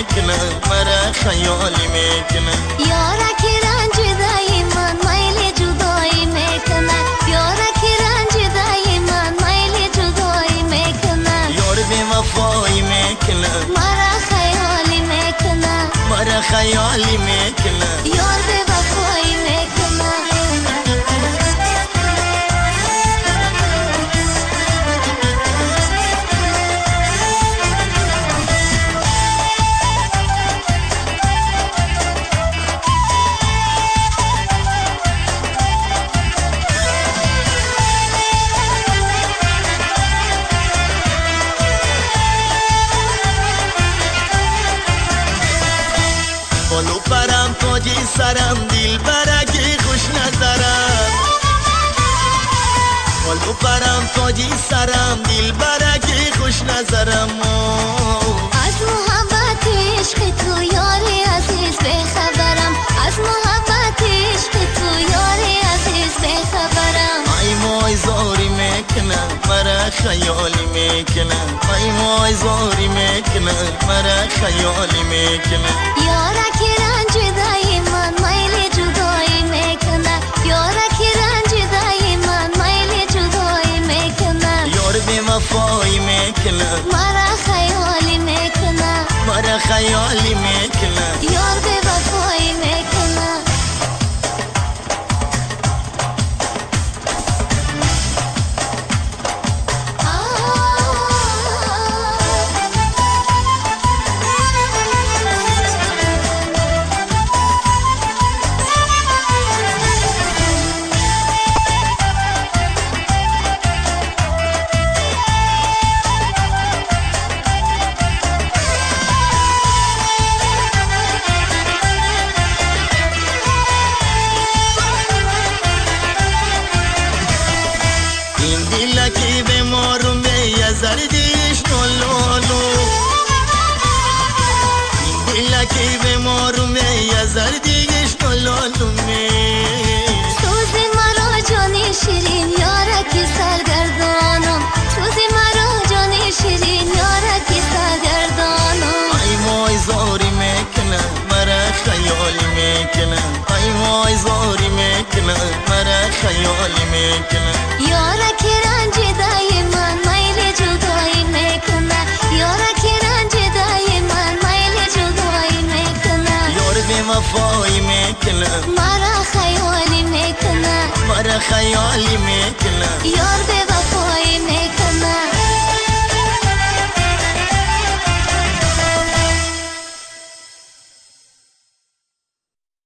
میکنه مرا خیالی میکنه یارکی رنجیده من میل جدایی میکنه یارکی رنجیده من میل جدایی میکنه یار بی وفایی میکنه مرا خیالی میکنه مرا خیالی میکنه یار بی وفایی میکنه بالو پرم تاجی سرم دل برگی خوش نظرم بالو پرم تاجی سرم دل برگی خوش نظرم از محبت عشق تو یاری عزیز بخبرم از محبت عشق تو یاری عزیز بخبرم ای مای زاری میکنه مرا خیالی میکنه ای مای زاری میکنه مرا خیالی میکنه یارکی رنجیده من میل جدایی میکنه یارکی رنجیده من میل جدایی میکنه یار بی وفایی میکنه مرا خیالی میکنه مرا خیالی میکنه یار بی وفایی میکنه لکی به مارم به یزر دیش نولولو این لکی به مارم به یزر دیش نولولو سوزی مرا جانی شیرین یارکی سرگردانم سوزی مرا جانی شیرین یارکی سرگردانم ای مای زاری میکنه مرا خیالی میکنه ای مای زاری میکنه مرا خیالی میکنه یارکی رنجیده من میل جدایی میکنه یارکی رنجیده من میل جدایی میکنه یار بی وفایی میکنه مرا خیالی میکنه مرا خیالی میکنه یار بی